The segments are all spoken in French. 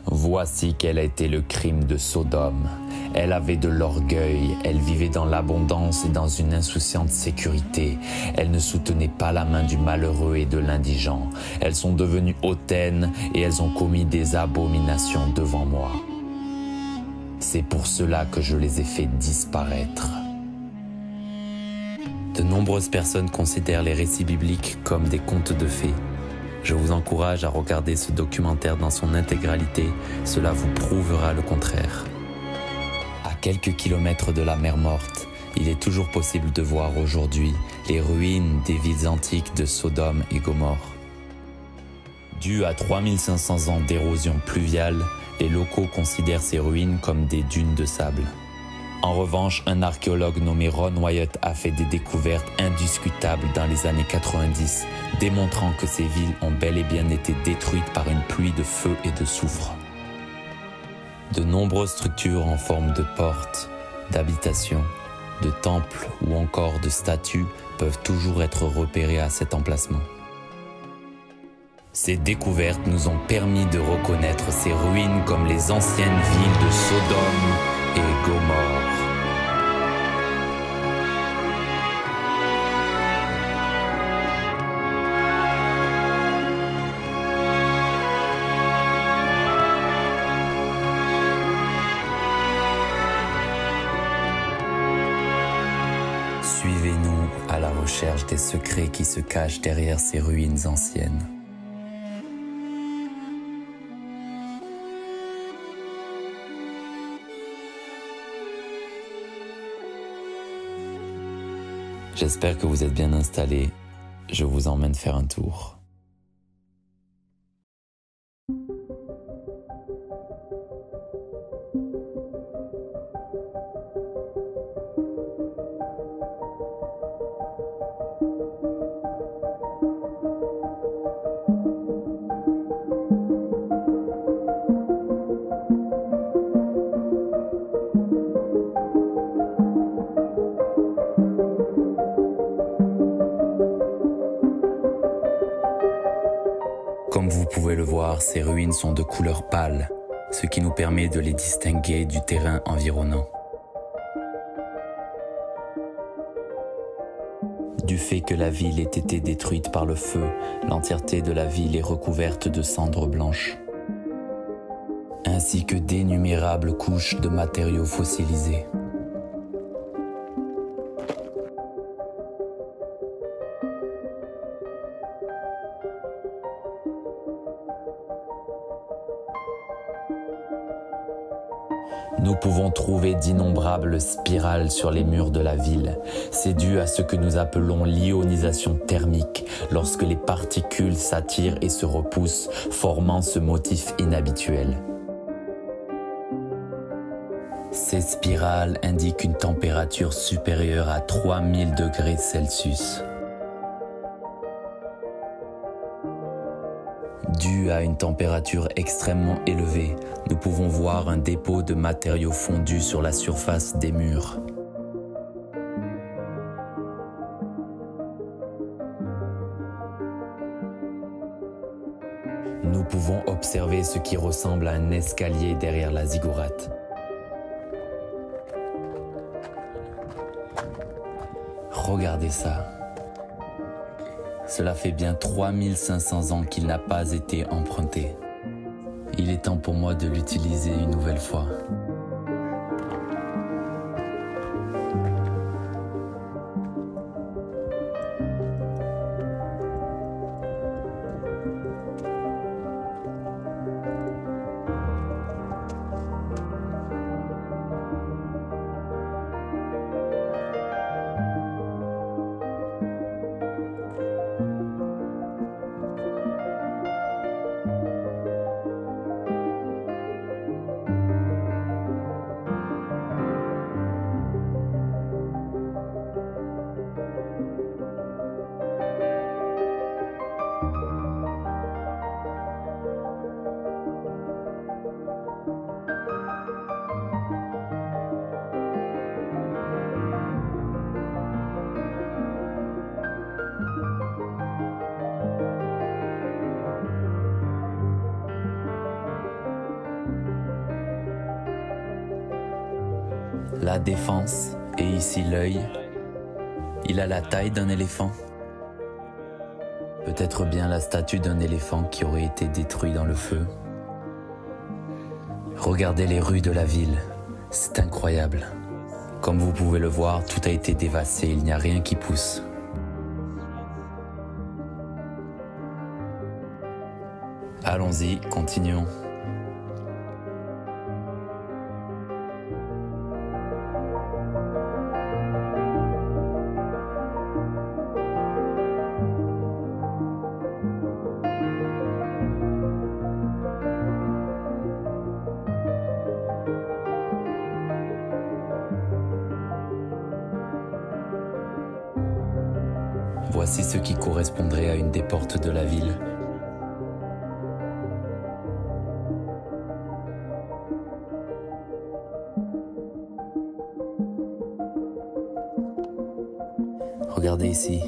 Voici quel a été le crime de Sodome. Elle avait de l'orgueil, elle vivait dans l'abondance et dans une insouciante sécurité. Elle ne soutenait pas la main du malheureux et de l'indigent. Elles sont devenues hautaines et elles ont commis des abominations devant moi. C'est pour cela que je les ai fait disparaître. De nombreuses personnes considèrent les récits bibliques comme des contes de fées. Je vous encourage à regarder ce documentaire dans son intégralité, cela vous prouvera le contraire. À quelques kilomètres de la mer Morte, il est toujours possible de voir aujourd'hui les ruines des villes antiques de Sodome et Gomorrhe. Dû à 3500 ans d'érosion pluviale, les locaux considèrent ces ruines comme des dunes de sable. En revanche, un archéologue nommé Ron Wyatt a fait des découvertes indiscutables dans les années 90, démontrant que ces villes ont bel et bien été détruites par une pluie de feu et de soufre. De nombreuses structures en forme de portes, d'habitations, de temples ou encore de statues peuvent toujours être repérées à cet emplacement. Ces découvertes nous ont permis de reconnaître ces ruines comme les anciennes villes de Sodome et Gomorrhe. Suivez-nous à la recherche des secrets qui se cachent derrière ces ruines anciennes. J'espère que vous êtes bien installés. Je vous emmène faire un tour. Comme vous pouvez le voir, ces ruines sont de couleur pâle, ce qui nous permet de les distinguer du terrain environnant. Du fait que la ville ait été détruite par le feu, l'entièreté de la ville est recouverte de cendres blanches, ainsi que d'innumérables couches de matériaux fossilisés. Nous pouvons trouver d'innombrables spirales sur les murs de la ville. C'est dû à ce que nous appelons l'ionisation thermique, lorsque les particules s'attirent et se repoussent, formant ce motif inhabituel. Ces spirales indiquent une température supérieure à 3000 degrés Celsius. Dû à une température extrêmement élevée, nous pouvons voir un dépôt de matériaux fondus sur la surface des murs. Nous pouvons observer ce qui ressemble à un escalier derrière la ziggourate. Regardez ça. Cela fait bien 3500 ans qu'il n'a pas été emprunté. Il est temps pour moi de l'utiliser une nouvelle fois. la défense et ici l'œil. Il a la taille d'un éléphant. Peut-être bien la statue d'un éléphant qui aurait été détruit dans le feu. Regardez les rues de la ville, c'est incroyable. Comme vous pouvez le voir, tout a été dévasté, il n'y a rien qui pousse. Allons-y, continuons. Voici ce qui correspondrait à une des portes de la ville. Regardez ici.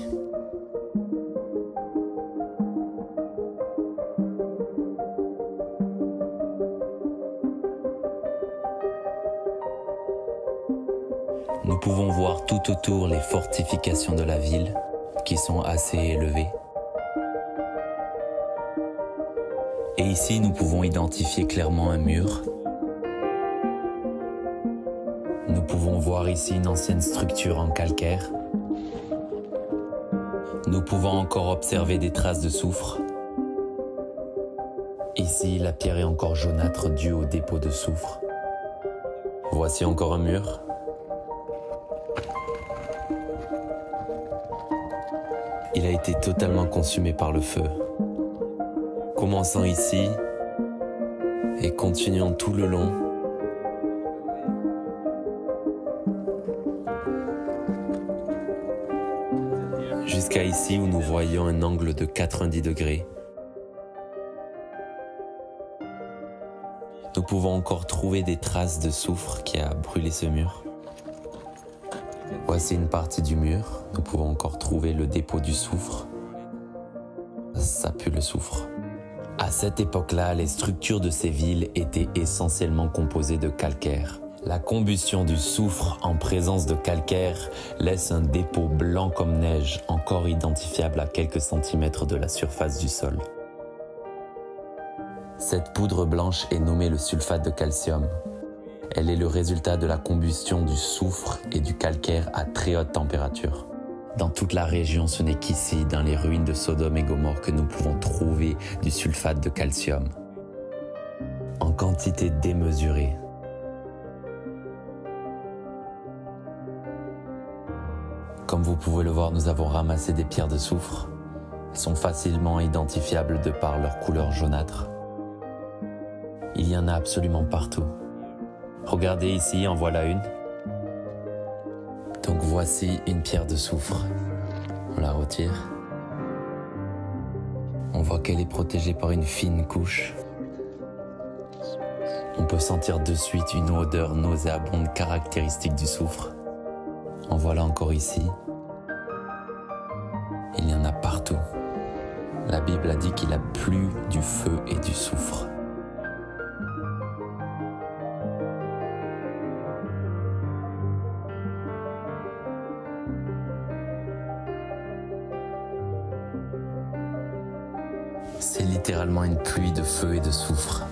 Nous pouvons voir tout autour les fortifications de la ville, qui sont assez élevées. Et ici, nous pouvons identifier clairement un mur. Nous pouvons voir ici une ancienne structure en calcaire. Nous pouvons encore observer des traces de soufre. Ici, la pierre est encore jaunâtre due au dépôt de soufre. Voici encore un mur. Il a été totalement consumé par le feu. Commençons ici et continuons tout le long. Jusqu'à ici où nous voyons un angle de 90 degrés. Nous pouvons encore trouver des traces de soufre qui a brûlé ce mur. Voici une partie du mur. Nous pouvons encore trouver le dépôt du soufre. Ça pue le soufre. À cette époque-là, les structures de ces villes étaient essentiellement composées de calcaire. La combustion du soufre en présence de calcaire laisse un dépôt blanc comme neige, encore identifiable à quelques centimètres de la surface du sol. Cette poudre blanche est nommée le sulfate de calcium. Elle est le résultat de la combustion du soufre et du calcaire à très haute température. Dans toute la région, ce n'est qu'ici, dans les ruines de Sodome et Gomorrhe, que nous pouvons trouver du sulfate de calcium, en quantité démesurée. Comme vous pouvez le voir, nous avons ramassé des pierres de soufre. Elles sont facilement identifiables de par leur couleur jaunâtre. Il y en a absolument partout. Regardez ici, en voilà une. Donc voici une pierre de soufre. On la retire. On voit qu'elle est protégée par une fine couche. On peut sentir de suite une odeur nauséabonde caractéristique du soufre. En voilà encore ici. Il y en a partout. La Bible a dit qu'il a plu du feu et du soufre. C'est littéralement une pluie de feu et de soufre.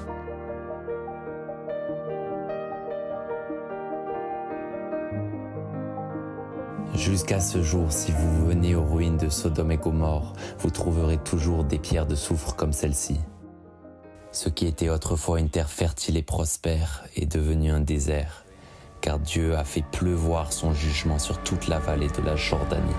Jusqu'à ce jour, si vous venez aux ruines de Sodome et Gomorrhe, vous trouverez toujours des pierres de soufre comme celle-ci. Ce qui était autrefois une terre fertile et prospère est devenu un désert, car Dieu a fait pleuvoir son jugement sur toute la vallée de la Jordanie.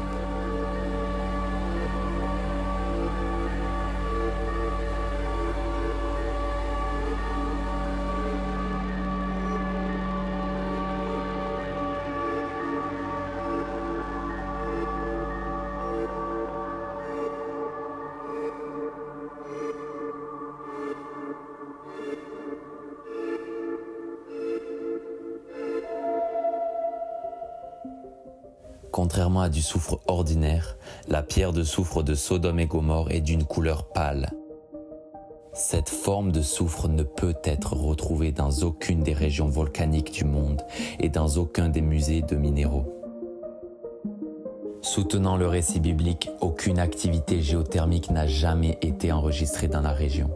Contrairement à du soufre ordinaire, la pierre de soufre de Sodome et Gomorrhe est d'une couleur pâle. Cette forme de soufre ne peut être retrouvée dans aucune des régions volcaniques du monde et dans aucun des musées de minéraux. Soutenant le récit biblique, aucune activité géothermique n'a jamais été enregistrée dans la région,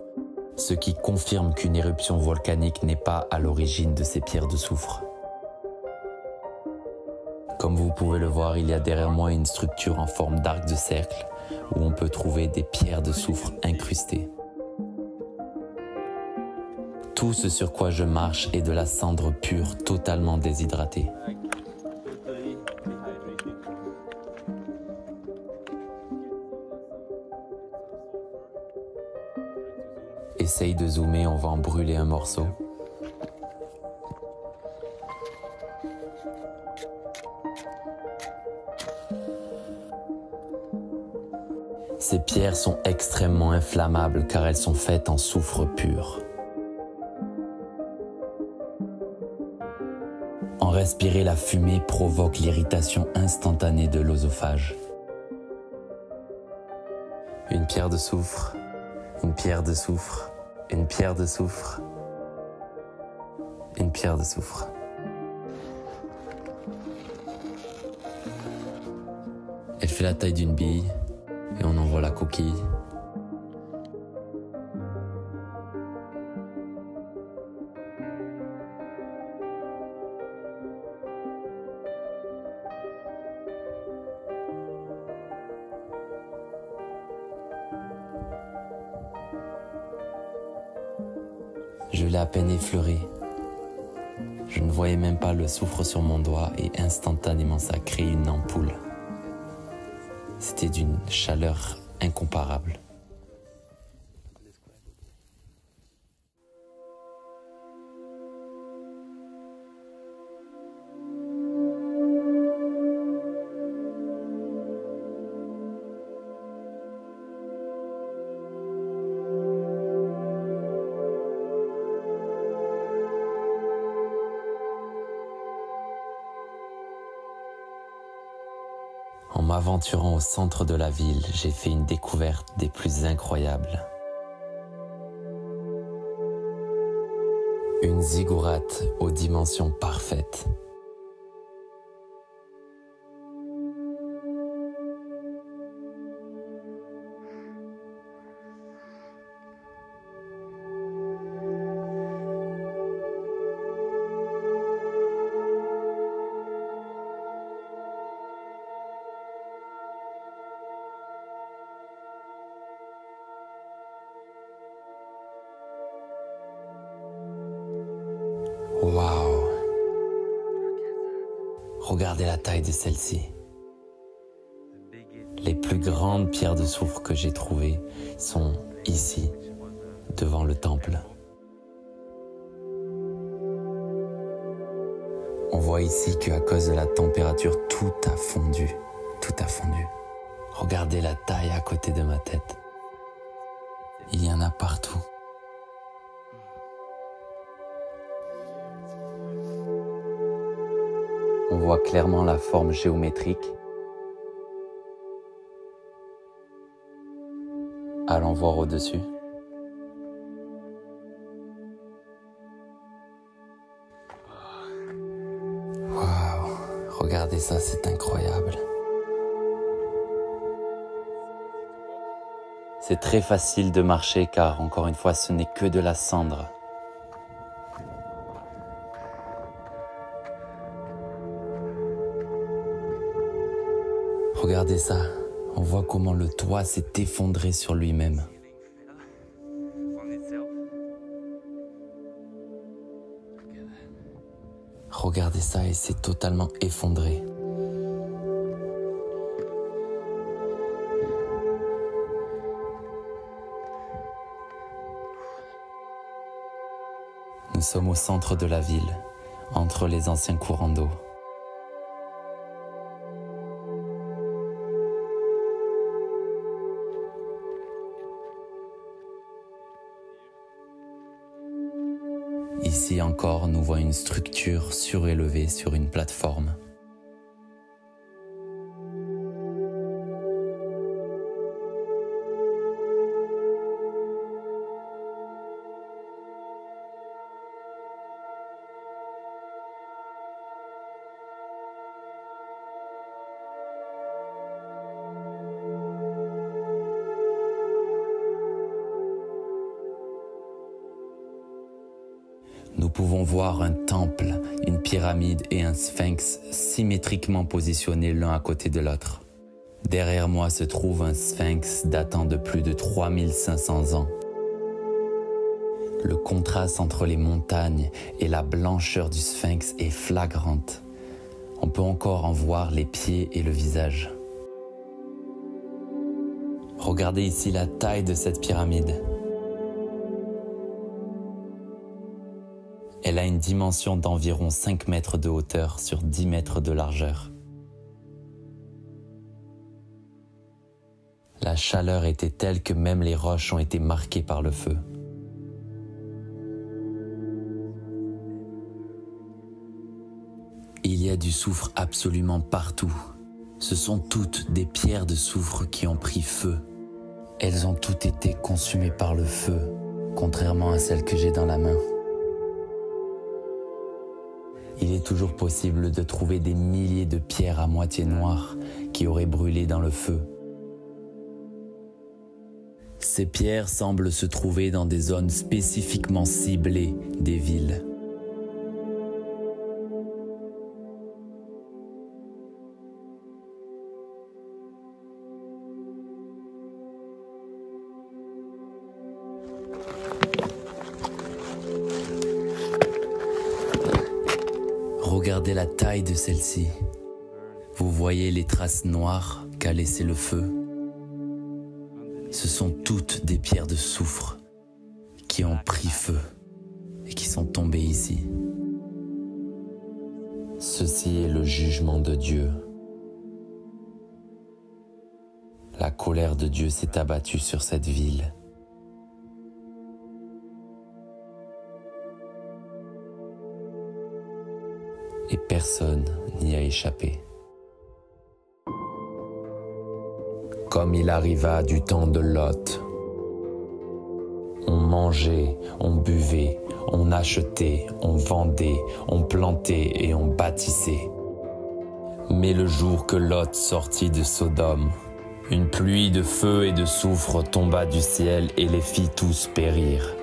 ce qui confirme qu'une éruption volcanique n'est pas à l'origine de ces pierres de soufre. Comme vous pouvez le voir, il y a derrière moi une structure en forme d'arc de cercle où on peut trouver des pierres de soufre incrustées. Tout ce sur quoi je marche est de la cendre pure, totalement déshydratée. Essaye de zoomer, on va en brûler un morceau. Ces pierres sont extrêmement inflammables car elles sont faites en soufre pur. En respirer la fumée provoque l'irritation instantanée de l'œsophage. Une pierre de soufre, une pierre de soufre, une pierre de soufre, une pierre de soufre. Elle fait la taille d'une bille et on en voit la coquille. Je l'ai à peine effleuré. Je ne voyais même pas le soufre sur mon doigt et instantanément ça a créé une ampoule. C'était d'une chaleur incomparable. En m'aventurant au centre de la ville, j'ai fait une découverte des plus incroyables. Une ziggourate aux dimensions parfaites. Waouh! Regardez la taille de celle-ci. Les plus grandes pierres de soufre que j'ai trouvées sont ici, devant le temple. On voit ici qu'à cause de la température, tout a fondu. Tout a fondu. Regardez la taille à côté de ma tête. Il y en a partout. On voit clairement la forme géométrique. Allons voir au-dessus. Waouh, regardez ça, c'est incroyable. C'est très facile de marcher car, encore une fois, ce n'est que de la cendre. Regardez ça, on voit comment le toit s'est effondré sur lui-même. Regardez ça et c'est totalement effondré. Nous sommes au centre de la ville, entre les anciens courants d'eau. Ici encore, nous voyons une structure surélevée sur une plateforme. Nous pouvons voir un temple, une pyramide et un sphinx symétriquement positionnés l'un à côté de l'autre. Derrière moi se trouve un sphinx datant de plus de 3500 ans. Le contraste entre les montagnes et la blancheur du sphinx est flagrante. On peut encore en voir les pieds et le visage. Regardez ici la taille de cette pyramide. Elle a une dimension d'environ 5 mètres de hauteur sur 10 mètres de largeur. La chaleur était telle que même les roches ont été marquées par le feu. Il y a du soufre absolument partout. Ce sont toutes des pierres de soufre qui ont pris feu. Elles ont toutes été consumées par le feu, contrairement à celles que j'ai dans la main. Il est toujours possible de trouver des milliers de pierres à moitié noires qui auraient brûlé dans le feu. Ces pierres semblent se trouver dans des zones spécifiquement ciblées des villes. Regardez la taille de celle-ci. Vous voyez les traces noires qu'a laissé le feu. Ce sont toutes des pierres de soufre qui ont pris feu et qui sont tombées ici. Ceci est le jugement de Dieu. La colère de Dieu s'est abattue sur cette ville. Et personne n'y a échappé. Comme il arriva du temps de Lot. On mangeait, on buvait, on achetait, on vendait, on plantait et on bâtissait. Mais le jour que Lot sortit de Sodome, une pluie de feu et de soufre tomba du ciel et les fit tous périr.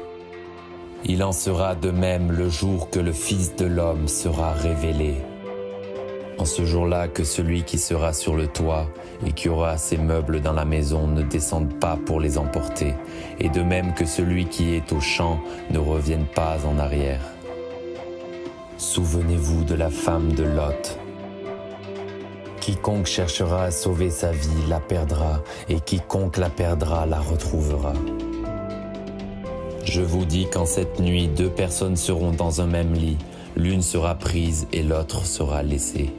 Il en sera de même le jour que le Fils de l'homme sera révélé. En ce jour-là que celui qui sera sur le toit et qui aura ses meubles dans la maison ne descende pas pour les emporter, et de même que celui qui est au champ ne revienne pas en arrière. Souvenez-vous de la femme de Lot. Quiconque cherchera à sauver sa vie la perdra, et quiconque la perdra la retrouvera. Je vous dis qu'en cette nuit, 2 personnes seront dans un même lit. L'une sera prise et l'autre sera laissée.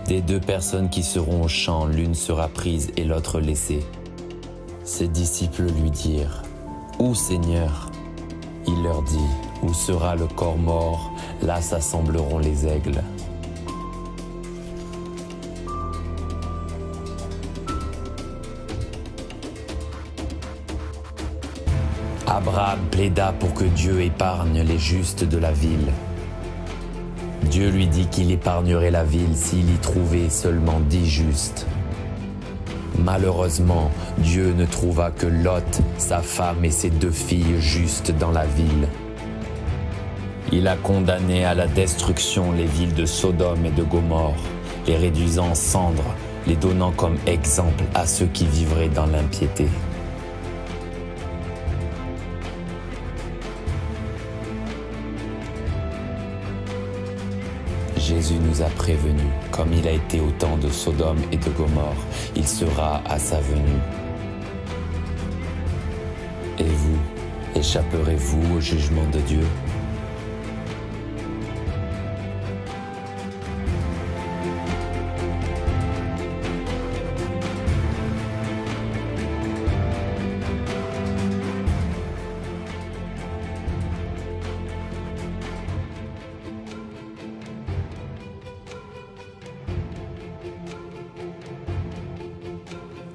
Des 2 personnes qui seront au champ, l'une sera prise et l'autre laissée. Ses disciples lui dirent : « Où, Seigneur ? » Il leur dit : « Où sera le corps mort, là s'assembleront les aigles. » Abraham plaida pour que Dieu épargne les justes de la ville. Dieu lui dit qu'il épargnerait la ville s'il y trouvait seulement 10 justes. Malheureusement, Dieu ne trouva que Lot, sa femme et ses 2 filles justes dans la ville. Il a condamné à la destruction les villes de Sodome et de Gomorrhe, les réduisant en cendres, les donnant comme exemple à ceux qui vivraient dans l'impiété. Jésus nous a prévenus, comme il a été au temps de Sodome et de Gomorrhe, il sera à sa venue. Et vous, échapperez-vous au jugement de Dieu ?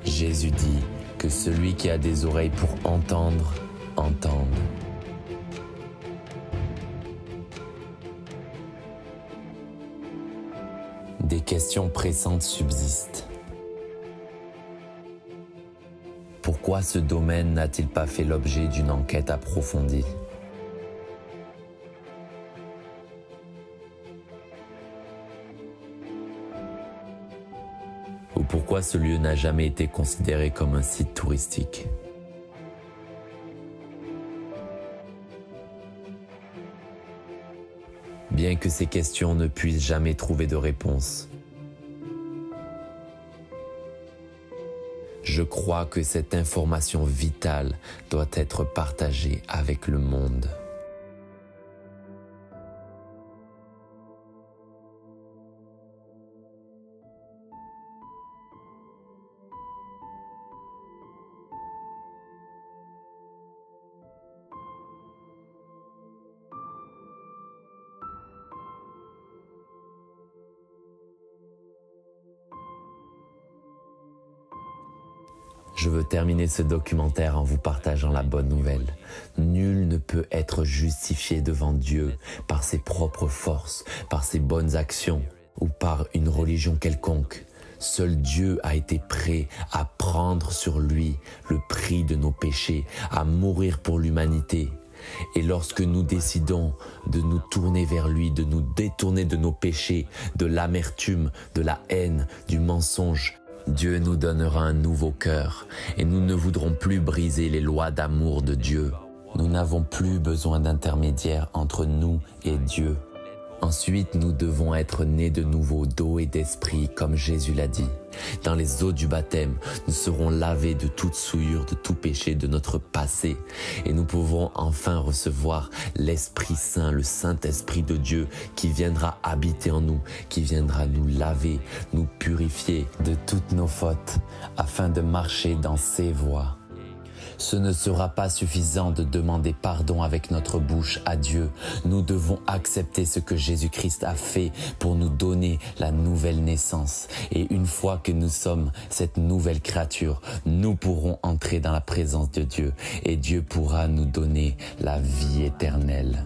Jésus dit que celui qui a des oreilles pour entendre, entende. Des questions pressantes subsistent. Pourquoi ce domaine n'a-t-il pas fait l'objet d'une enquête approfondie ? ou pourquoi ce lieu n'a jamais été considéré comme un site touristique. Bien que ces questions ne puissent jamais trouver de réponse, je crois que cette information vitale doit être partagée avec le monde. Je veux terminer ce documentaire en vous partageant la bonne nouvelle. Nul ne peut être justifié devant Dieu par ses propres forces, par ses bonnes actions ou par une religion quelconque. Seul Dieu a été prêt à prendre sur lui le prix de nos péchés, à mourir pour l'humanité. Et lorsque nous décidons de nous tourner vers lui, de nous détourner de nos péchés, de l'amertume, de la haine, du mensonge, Dieu nous donnera un nouveau cœur et nous ne voudrons plus briser les lois d'amour de Dieu. Nous n'avons plus besoin d'intermédiaire entre nous et Dieu. Ensuite, nous devons être nés de nouveau d'eau et d'esprit, comme Jésus l'a dit. Dans les eaux du baptême, nous serons lavés de toute souillure, de tout péché, de notre passé. Et nous pouvons enfin recevoir l'Esprit Saint, le Saint-Esprit de Dieu, qui viendra habiter en nous, qui viendra nous laver, nous purifier de toutes nos fautes, afin de marcher dans ses voies. Ce ne sera pas suffisant de demander pardon avec notre bouche à Dieu. Nous devons accepter ce que Jésus-Christ a fait pour nous donner la nouvelle naissance. Et une fois que nous sommes cette nouvelle créature, nous pourrons entrer dans la présence de Dieu et Dieu pourra nous donner la vie éternelle.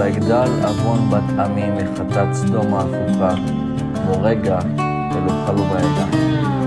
ויגדל עוון בת עמי מחטאת סדום ההפוכה, כמו רגע ולא חלו בידה.